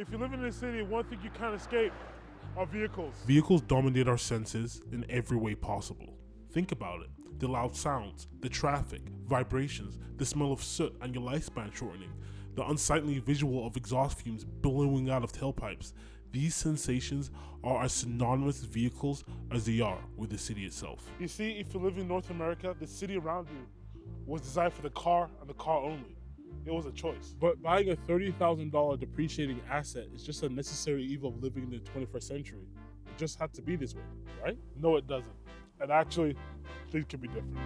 If you live in a city, one thing you can't escape are vehicles. Vehicles dominate our senses in every way possible. Think about it. The loud sounds, the traffic, vibrations, the smell of soot and your lifespan shortening, the unsightly visual of exhaust fumes billowing out of tailpipes. These sensations are as synonymous with vehicles as they are with the city itself. You see, if you live in North America, the city around you was designed for the car and the car only. It was a choice. But buying a $30,000 depreciating asset is just a necessary evil of living in the 21st century. It just had to be this way, right? No, it doesn't. And actually, things can be different.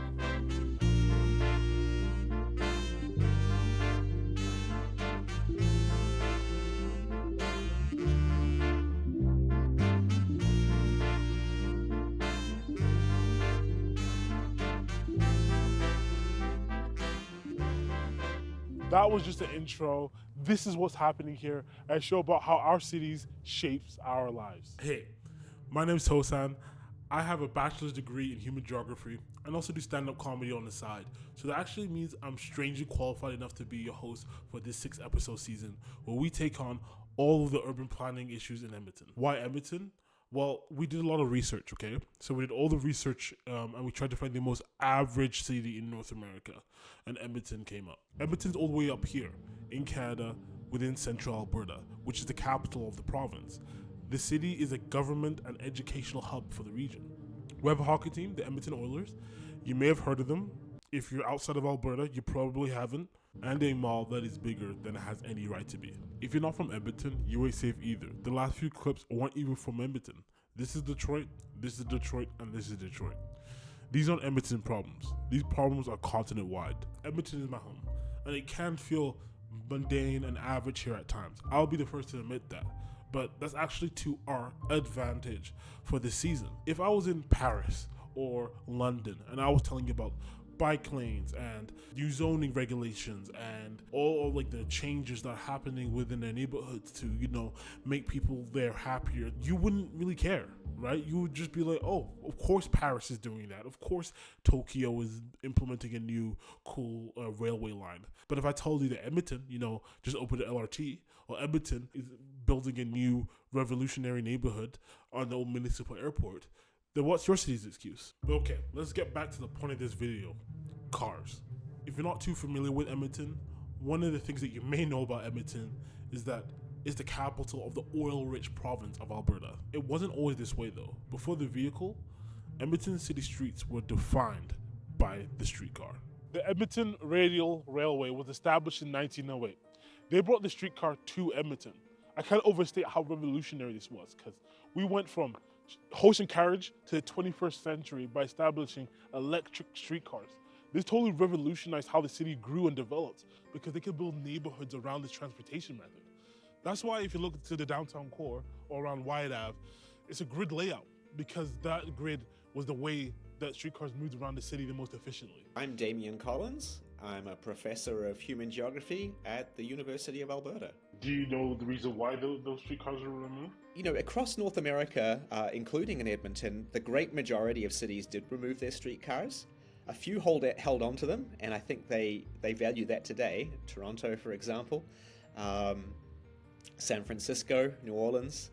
That was just an intro. This is what's happening here. I show about how our cities shapes our lives. Hey, my name is Tosan. I have a bachelor's degree in human geography and also do stand-up comedy on the side. So that actually means I'm strangely qualified enough to be your host for this 6-episode season where we take on all of the urban planning issues in Edmonton. Why Edmonton? Well, we did a lot of research, okay? So we did all the research and we tried to find the most average city in North America, and Edmonton came up. Edmonton's all the way up here in Canada within central Alberta, which is the capital of the province. The city is a government and educational hub for the region. We have a hockey team, the Edmonton Oilers. You may have heard of them. If you're outside of Alberta, you probably haven't. And a mall that is bigger than it has any right to be. If you're not from Edmonton, you ain't safe either. The last few clips weren't even from Edmonton. This is Detroit, this is Detroit, and this is Detroit. These aren't Edmonton problems. These problems are continent-wide. Edmonton is my home, and it can feel mundane and average here at times. I'll be the first to admit that. But that's actually to our advantage for this season. If I was in Paris or London and I was telling you about bike lanes and new zoning regulations and all like the changes that are happening within their neighborhoods to, make people there happier, you wouldn't really care, right? You would just be like, oh, of course Paris is doing that. Of course Tokyo is implementing a new cool railway line. But if I told you that Edmonton, just opened an LRT, or Edmonton is building a new revolutionary neighborhood on the old municipal airport, then what's your city's excuse? But okay, let's get back to the point of this video. Cars. If you're not too familiar with Edmonton, one of the things that you may know about Edmonton is that it's the capital of the oil-rich province of Alberta. It wasn't always this way though. Before the vehicle, Edmonton city streets were defined by the streetcar. The Edmonton Radial Railway was established in 1908. They brought the streetcar to Edmonton. I can't overstate how revolutionary this was, because we went from horse and carriage to the 21st century by establishing electric streetcars. This totally revolutionized how the city grew and developed, because they could build neighborhoods around this transportation method. That's why if you look to the downtown core or around Wyatt Ave, it's a grid layout, because that grid was the way that streetcars moved around the city the most efficiently. I'm Damien Collins. I'm a professor of human geography at the University of Alberta. Do you know the reason why those streetcars were removed? Across North America, including in Edmonton, the great majority of cities did remove their streetcars. A few held on to them, and I think they value that today. Toronto, for example, San Francisco, New Orleans.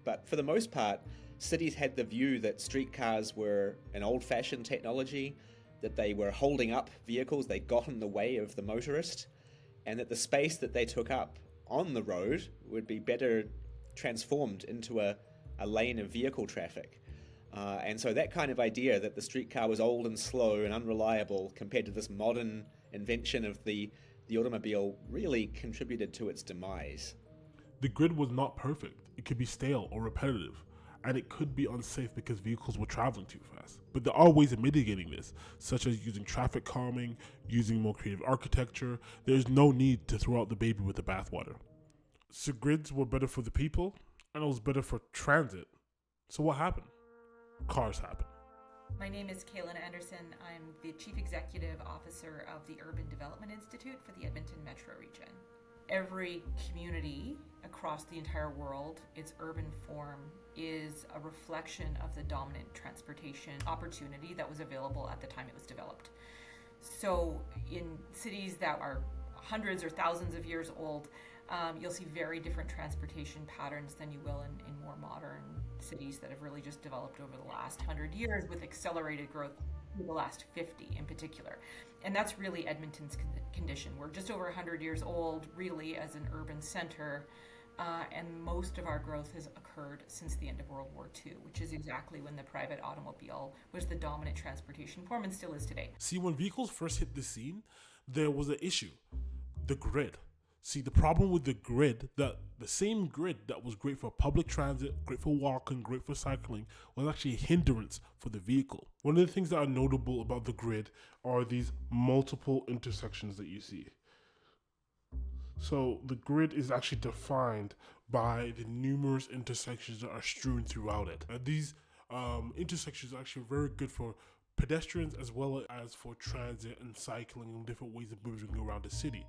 But for the most part, cities had the view that streetcars were an old-fashioned technology, that they were holding up vehicles, they got in the way of the motorist, and that the space that they took up on the road would be better transformed into a lane of vehicle traffic. And so that kind of idea that the streetcar was old and slow and unreliable compared to this modern invention of the automobile really contributed to its demise. The grid was not perfect. It could be stale or repetitive, and it could be unsafe because vehicles were traveling too fast. But there are ways of mitigating this, such as using traffic calming, using more creative architecture. There's no need to throw out the baby with the bathwater. So grids were better for the people, and it was better for transit. So what happened? Cars happened. My name is Kaylin Anderson. I'm the Chief Executive Officer of the Urban Development Institute for the Edmonton Metro region. Every community across the entire world, its urban form is a reflection of the dominant transportation opportunity that was available at the time it was developed. So in cities that are hundreds or thousands of years old, You'll see very different transportation patterns than you will in more modern cities that have really just developed over the last 100 years with accelerated growth in the last 50 in particular. And that's really Edmonton's condition. We're just over 100 years old, really, as an urban center. And most of our growth has occurred since the end of World War II, which is exactly when the private automobile was the dominant transportation form and still is today. See, when vehicles first hit the scene, there was an issue: the grid. See, the problem with the grid, that the same grid that was great for public transit, great for walking, great for cycling, was actually a hindrance for the vehicle. One of the things that are notable about the grid are these multiple intersections that you see. So the grid is actually defined by the numerous intersections that are strewn throughout it. And these intersections are actually very good for pedestrians as well as for transit and cycling and different ways of moving around the city.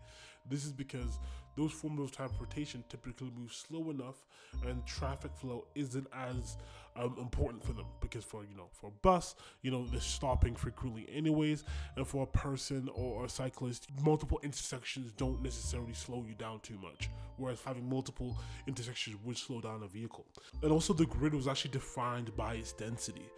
This is because those forms of transportation typically move slow enough and traffic flow isn't as important for them, because for a bus, they're stopping frequently anyways, and for a person or a cyclist, multiple intersections don't necessarily slow you down too much, whereas having multiple intersections would slow down a vehicle. And also the grid was actually defined by its density.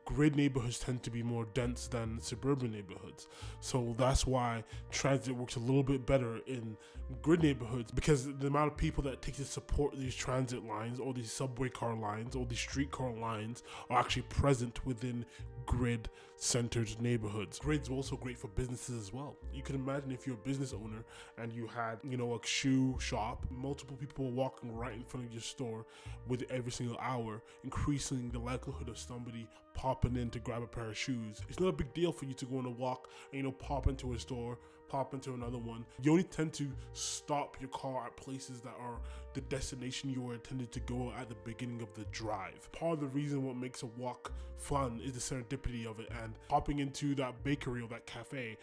Grid neighborhoods tend to be more dense than suburban neighborhoods, so that's why transit works a little bit better in grid neighborhoods, because the amount of people that it takes to support these transit lines or these subway car lines or these streetcar lines are actually present within grid centered neighborhoods. Grids are also great for businesses as well. You can imagine if you're a business owner and you had a shoe shop, multiple people walking right in front of your store with every single hour, increasing the likelihood of somebody popping in to grab a pair of shoes. It's not a big deal for you to go on a walk and pop into a store, pop into another one. You only tend to stop your car at places that are the destination you were intended to go at the beginning of the drive. Part of the reason what makes a walk fun is the serendipity of it, and popping into that bakery or that cafe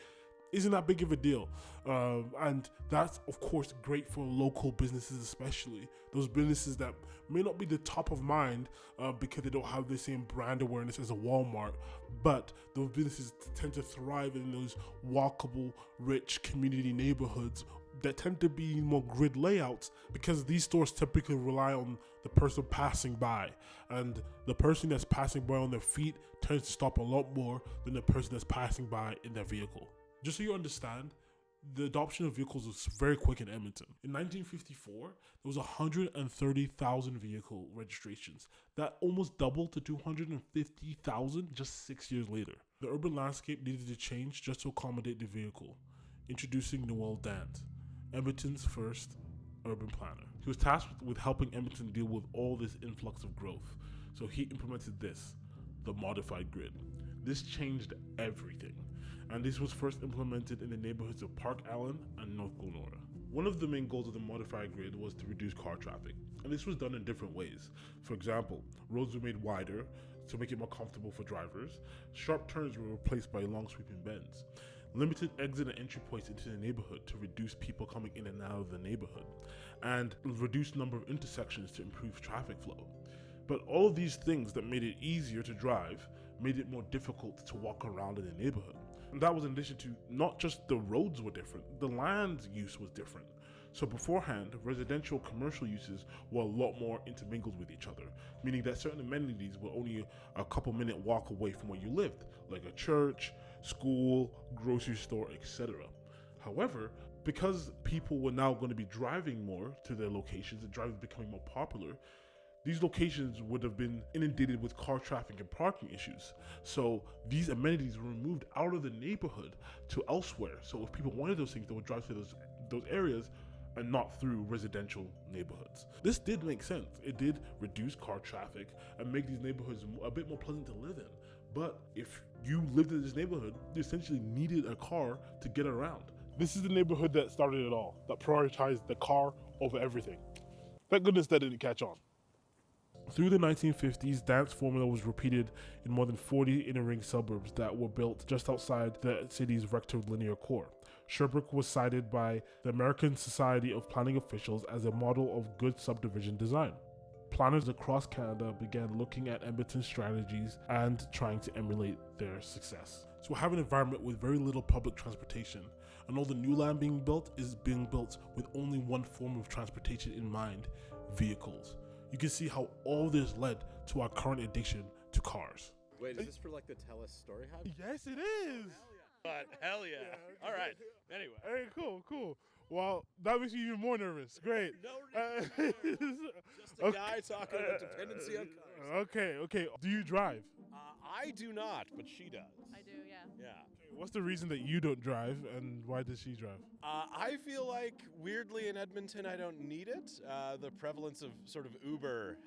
isn't that big of a deal. And that's, of course, great for local businesses, especially those businesses that may not be the top of mind because they don't have the same brand awareness as a Walmart, but those businesses tend to thrive in those walkable, rich community neighborhoods that tend to be more grid layouts, because these stores typically rely on the person passing by, and the person that's passing by on their feet tends to stop a lot more than the person that's passing by in their vehicle. Just so you understand, the adoption of vehicles was very quick in Edmonton. In 1954, there was 130,000 vehicle registrations. That almost doubled to 250,000 just 6 years later. The urban landscape needed to change just to accommodate the vehicle, introducing Noel Dant, Edmonton's first urban planner. He was tasked with helping Edmonton deal with all this influx of growth. So he implemented this, the modified grid. This changed everything. And this was first implemented in the neighborhoods of Park Allen and North Glenora. One of the main goals of the modified grid was to reduce car traffic, and this was done in different ways. For example, roads were made wider to make it more comfortable for drivers. Sharp turns were replaced by long sweeping bends. Limited exit and entry points into the neighborhood to reduce people coming in and out of the neighborhood, and reduced number of intersections to improve traffic flow. But all of these things that made it easier to drive made it more difficult to walk around in the neighborhood. And that was in addition to not just the roads were different, the land use was different. So beforehand, residential commercial uses were a lot more intermingled with each other, meaning that certain amenities were only a couple minute walk away from where you lived, like a church, school, grocery store, etc. However, because people were now going to be driving more to their locations and driving becoming more popular, these locations would have been inundated with car traffic and parking issues. So these amenities were removed out of the neighborhood to elsewhere. So if people wanted those things, they would drive to those areas and not through residential neighborhoods. This did make sense. It did reduce car traffic and make these neighborhoods a bit more pleasant to live in. But if you lived in this neighborhood, you essentially needed a car to get around. This is the neighborhood that started it all, that prioritized the car over everything. Thank goodness that didn't catch on. Through the 1950s, Dant's formula was repeated in more than 40 inner-ring suburbs that were built just outside the city's rectilinear core. Sherbrooke was cited by the American Society of Planning Officials as a model of good subdivision design. Planners across Canada began looking at Edmonton's strategies and trying to emulate their success. So we have an environment with very little public transportation, and all the new land being built is being built with only one form of transportation in mind: vehicles. You can see how all this led to our current addiction to cars. Wait, is this for like the Tell Us Story Hub? Yes, it is. But hell yeah. All right. Anyway. Hey, cool. Well, that makes me even more nervous. Great. No reason. Just a guy talking about dependency on cars. Okay. Do you drive? I do not, but she does. I do, yeah. Yeah. What's the reason that you don't drive, and why does she drive? I feel like weirdly in Edmonton I don't need it. The prevalence of sort of Uber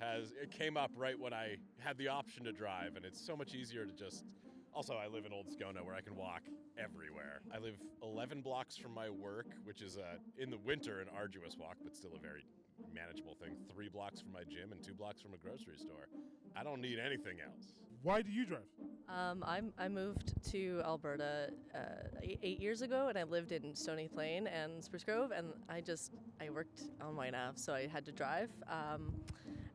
it came up right when I had the option to drive, and it's so much easier to just. Also, I live in Old Scona where I can walk everywhere. I live 11 blocks from my work, which is in the winter an arduous walk, but still a very manageable thing. 3 blocks from my gym and 2 blocks from a grocery store. I don't need anything else. Why do you drive? I moved to Alberta 8 years ago, and I lived in Stony Plain and Spruce Grove, and I worked on White Ave, so I had to drive.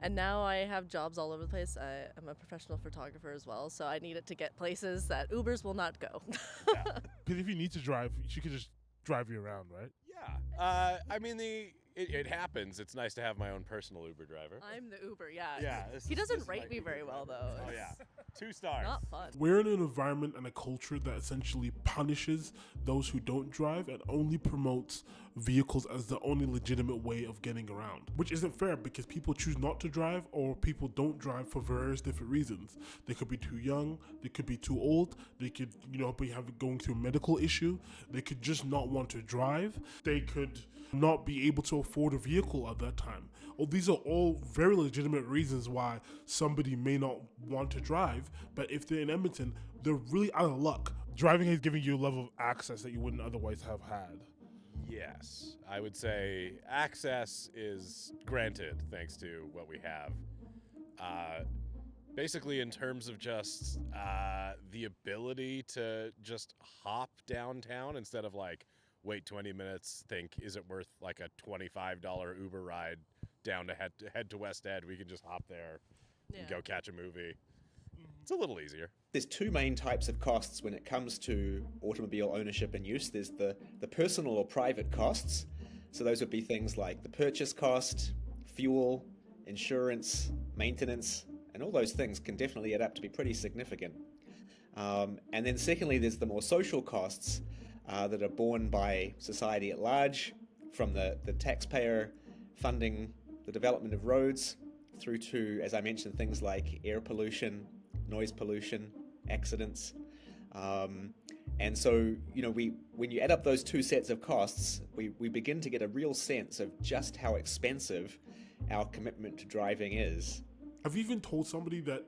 And now I have jobs all over the place. I'm a professional photographer as well, so I needed to get places that Ubers will not go. Because if you need to drive, she could just drive you around, right? Yeah. I mean, it happens. It's nice to have my own personal Uber driver. I'm the Uber, yeah. Yeah. He doesn't rate me very well, though. Oh, It's yeah. 2 stars. Not fun. We're in an environment and a culture that essentially punishes those who don't drive and only promotes vehicles as the only legitimate way of getting around, which isn't fair because people choose not to drive or people don't drive for various different reasons. They could be too young, they could be too old, they could, be going through a medical issue, they could just not want to drive, they could not be able to afford a vehicle at that time. Well, these are all very legitimate reasons why somebody may not want to drive, but if they're in Edmonton, they're really out of luck. Driving is giving you a level of access that you wouldn't otherwise have had. Yes, I would say access is granted thanks to what we have. Basically, in terms of just the ability to just hop downtown instead of wait 20 minutes, think, is it worth like a $25 Uber ride down to head to West Ed? We can just hop there and go catch a movie. It's a little easier. There's 2 main types of costs when it comes to automobile ownership and use. There's the personal or private costs. So those would be things like the purchase cost, fuel, insurance, maintenance, and all those things can definitely add up to be pretty significant. And then secondly, there's the more social costs that are borne by society at large, from the taxpayer funding the development of roads through to, as I mentioned, things like air pollution, noise pollution, accidents. And so, when you add up those 2 sets of costs, we begin to get a real sense of just how expensive our commitment to driving is. Have you even told somebody that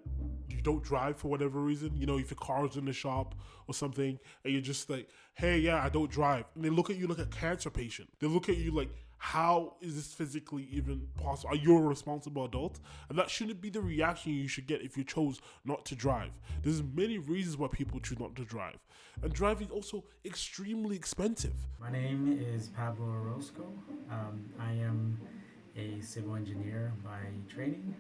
you don't drive for whatever reason? If your car's in the shop or something, and you're just like, hey, yeah, I don't drive. And they look at you like a cancer patient. They look at you like, how is this physically even possible? Are you a responsible adult? And that shouldn't be the reaction you should get if you chose not to drive. There's many reasons why people choose not to drive. And driving is also extremely expensive. My name is Pablo Orozco. I am a civil engineer by training,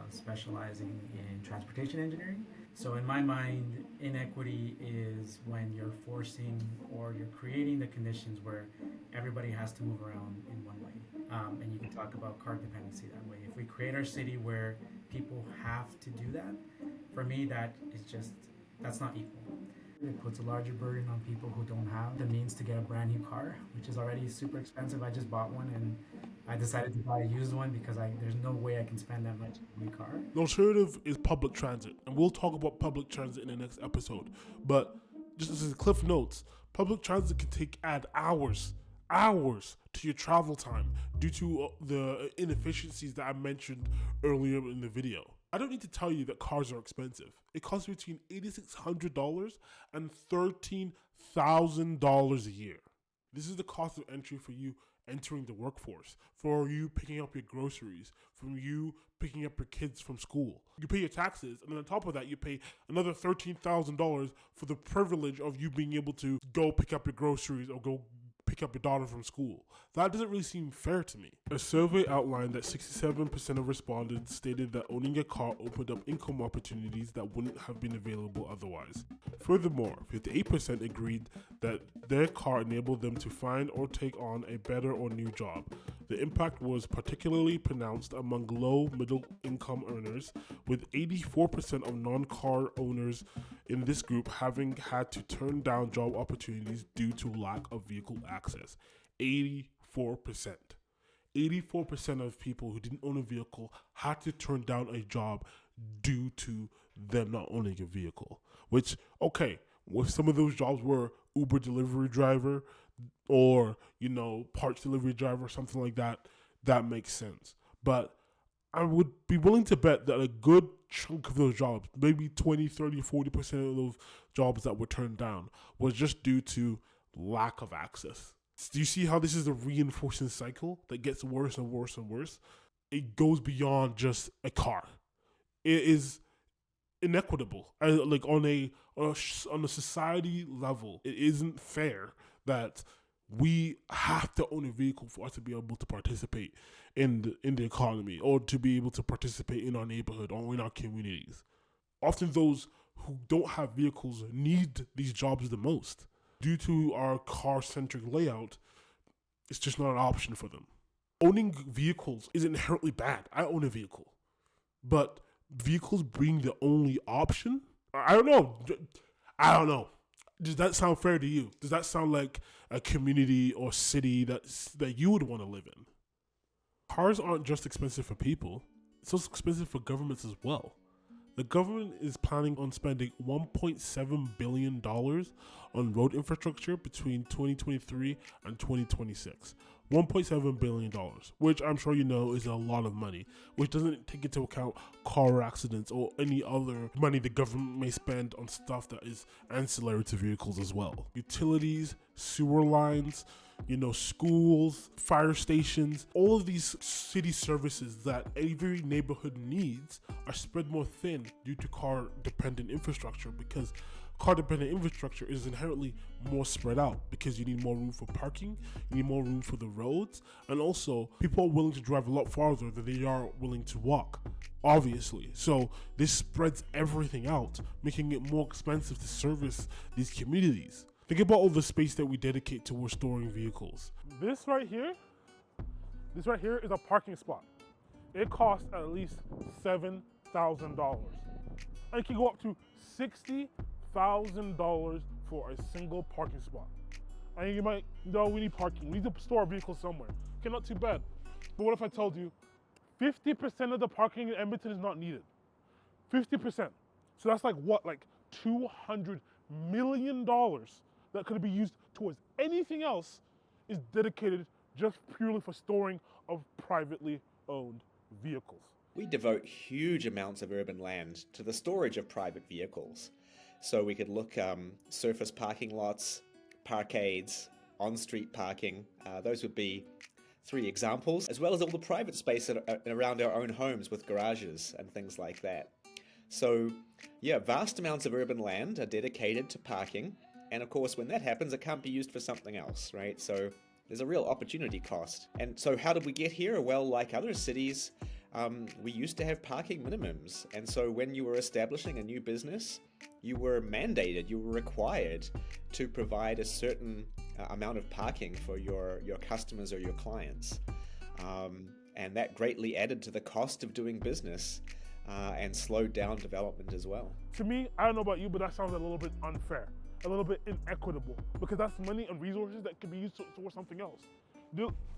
specializing in transportation engineering. So in my mind, inequity is when you're forcing or you're creating the conditions where everybody has to move around in one way. And you can talk about car dependency that way. If we create our city where people have to do that, for me, that's not equal. It puts a larger burden on people who don't have the means to get a brand new car, which is already super expensive. I just bought one and I decided to buy a used one because there's no way I can spend that much on a new car. The alternative is public transit, and we'll talk about public transit in the next episode. But just as a cliff notes, public transit can add hours to your travel time due to the inefficiencies that I mentioned earlier in the video. I don't need to tell you that cars are expensive. It costs between $8,600 and $13,000 a year. This is the cost of entry for you entering the workforce, for you picking up your groceries, from you picking up your kids from school. You pay your taxes, and then on top of that, you pay another $13,000 for the privilege of you being able to go pick up your groceries or go pick up your daughter from school. That doesn't really seem fair to me. A survey outlined that 67% of respondents stated that owning a car opened up income opportunities that wouldn't have been available otherwise. Furthermore, 58% agreed that their car enabled them to find or take on a better or new job. The impact was particularly pronounced among low-middle income earners, with 84% of non-car owners in this group having had to turn down job opportunities due to lack of vehicle access. 84%. 84% of people who didn't own a vehicle had to turn down a job due to them not owning a vehicle. Which, okay, if some of those jobs were Uber delivery driver or, parts delivery driver or something like that, that makes sense. But I would be willing to bet that a good chunk of those jobs, maybe 20, 30, 40% of those jobs that were turned down, was just due to lack of access. Do you see how this is a reinforcing cycle that gets worse and worse and worse? It goes beyond just a car. It is inequitable. Like on a society level, it isn't fair that we have to own a vehicle for us to be able to participate in the economy or to be able to participate in our neighborhood or in our communities. Often those who don't have vehicles need these jobs the most. Due to our car-centric layout, it's just not an option for them. Owning vehicles is inherently bad. I own a vehicle. But vehicles being the only option? I don't know. Does that sound fair to you? Does that sound like a community or city that you would want to live in? Cars aren't just expensive for people. It's also expensive for governments as well. The government is planning on spending $1.7 billion on road infrastructure between 2023 and 2026. $1.7 billion, which I'm sure you know is a lot of money, which doesn't take into account car accidents or any other money the government may spend on stuff that is ancillary to vehicles as well. Utilities, sewer lines, schools, fire stations, all of these city services that every neighborhood needs are spread more thin due to car-dependent infrastructure, because car-dependent infrastructure is inherently more spread out because you need more room for parking, you need more room for the roads, and also people are willing to drive a lot farther than they are willing to walk, obviously. So this spreads everything out, making it more expensive to service these communities. Think about all the space that we dedicate towards storing vehicles. This right here is a parking spot. It costs at least $7,000. And it can go up to $60,000 for a single parking spot. And you might, no, we need parking. We need to store our vehicles somewhere. Okay, not too bad. But what if I told you 50% of the parking in Edmonton is not needed? 50%. So that's like what? Like $200 million that could be used towards anything else is dedicated just purely for storing of privately owned vehicles. We devote huge amounts of urban land to the storage of private vehicles. So we could look surface parking lots, parkades, on-street parking. Those would be 3 examples, as well as all the private space around our own homes with garages and things like that. So yeah, vast amounts of urban land are dedicated to parking. And of course, when that happens, it can't be used for something else, right? So there's a real opportunity cost. And so how did we get here? Well, like other cities, we used to have parking minimums. And so when you were establishing a new business, you were mandated, you were required to provide a certain amount of parking for your customers or your clients. And that greatly added to the cost of doing business and slowed down development as well. To me, I don't know about you, but that sounds a little bit unfair, a little bit inequitable, because that's money and resources that could be used towards something else.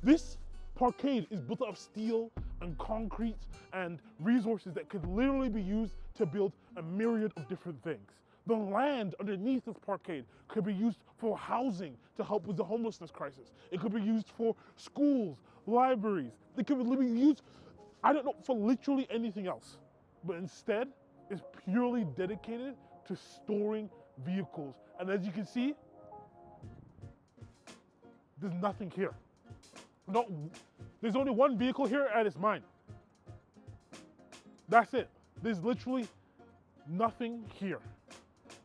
This parkade is built out of steel and concrete and resources that could literally be used to build a myriad of different things. The land underneath this parkade could be used for housing to help with the homelessness crisis. It could be used for schools, libraries. It could be used, for literally anything else. But instead, it's purely dedicated to storing vehicles. And as you can see, there's nothing here. No, there's only one vehicle here, and it's mine. That's it. There's literally nothing here.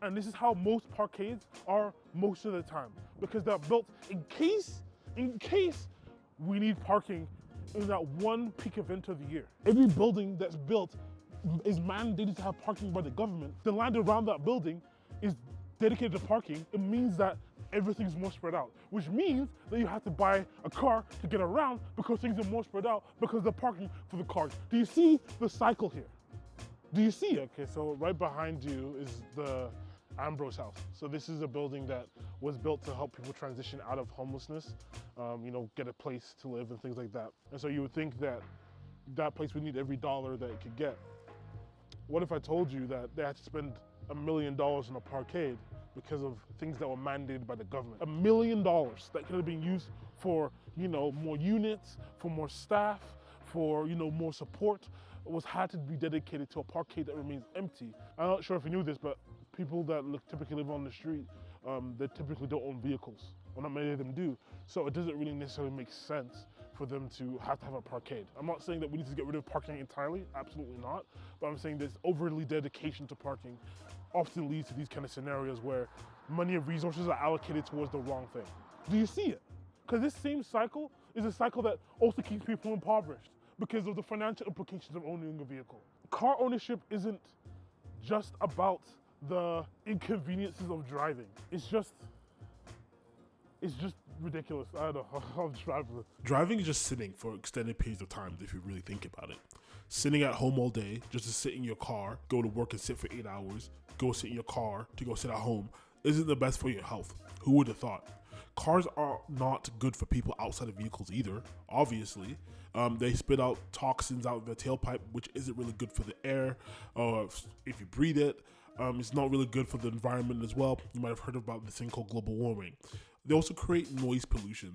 And this is how most parkades are most of the time, because they're built in case we need parking in that one peak event of the year. Every building that's built is mandated to have parking by the government. The land around that building is dedicated to parking. It means that everything's more spread out, which means that you have to buy a car to get around because things are more spread out because they're parking for the cars. Do you see the cycle here? Do you see it? Okay, so right behind you is the Ambrose House. So this is a building that was built to help people transition out of homelessness, get a place to live and things like that. And so you would think that that place would need every dollar that it could get. What if I told you that they had to spend $1 million on a parkade because of things that were mandated by the government? $1 million that could have been used for, more units, for more staff, for, more support, had to be dedicated to a parkade that remains empty. I'm not sure if you knew this, but people that typically live on the street, they typically don't own vehicles, or not many of them do. So it doesn't really necessarily make sense for them to have a parkade. I'm not saying that we need to get rid of parking entirely, absolutely not. But I'm saying this overly dedication to parking often leads to these kind of scenarios where money and resources are allocated towards the wrong thing. Do you see it? Because this same cycle is a cycle that also keeps people impoverished because of the financial implications of owning a vehicle. Car ownership isn't just about the inconveniences of driving. It's just ridiculous. I don't know. I'll drive. Driving is just sitting for extended periods of time if you really think about it. Sitting at home all day, just to sit in your car, go to work and sit for 8 hours, go sit in your car to go sit at home, isn't the best for your health. Who would have thought? Cars are not good for people outside of vehicles either, obviously. They spit out toxins out of their tailpipe, which isn't really good for the air. If you breathe it, it's not really good for the environment as well. You might have heard about this thing called global warming. They also create noise pollution.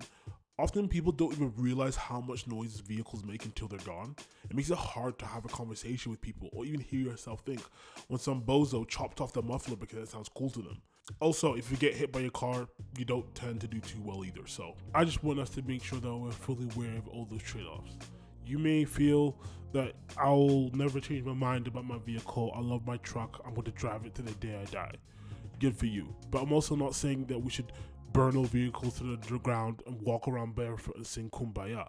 Often people don't even realize how much noise vehicles make until they're gone. It makes it hard to have a conversation with people or even hear yourself think when some bozo chopped off the muffler because it sounds cool to them. Also, if you get hit by your car, you don't tend to do too well either. So I just want us to make sure that we're fully aware of all those trade-offs. You may feel that I'll never change my mind about my vehicle. I love my truck. I'm going to drive it to the day I die. Good for you. But I'm also not saying that we should burn our vehicles to the ground and walk around barefoot and sing Kumbaya.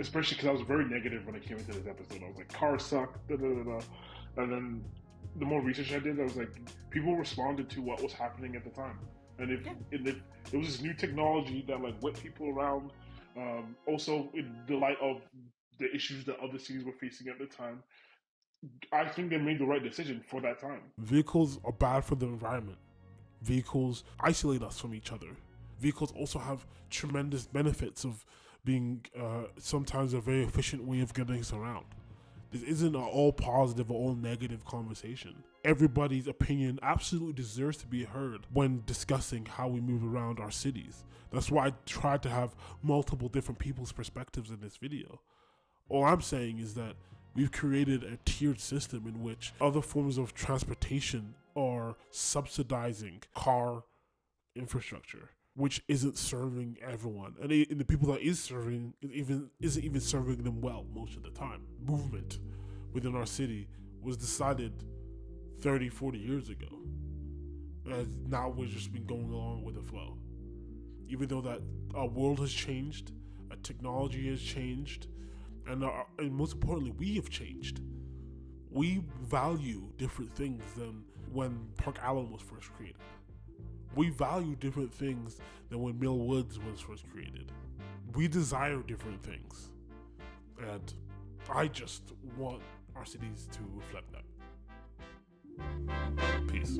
Especially because I was very negative when I came into this episode. I was like, cars suck, da da da da. And then the more research I did, I was like, people responded to what was happening at the time. And if it was this new technology that whipped people around, also in the light of the issues that other cities were facing at the time, I think they made the right decision for that time. Vehicles are bad for the environment. Vehicles isolate us from each other. Vehicles also have tremendous benefits of being sometimes a very efficient way of getting us around. This isn't an all positive or all negative conversation. Everybody's opinion absolutely deserves to be heard when discussing how we move around our cities. That's why I tried to have multiple different people's perspectives in this video. All I'm saying is that we've created a tiered system in which other forms of transportation are subsidizing car infrastructure, which isn't serving everyone. And the people that is serving isn't even serving them well most of the time. Movement within our city was decided 30, 40 years ago. And now we've just been going along with the flow. Even though that our world has changed, our technology has changed, and most importantly, we have changed. We value different things than when Park Allen was first created. We value different things than when Mill Woods was first created. We desire different things. And I just want our cities to reflect that. Peace.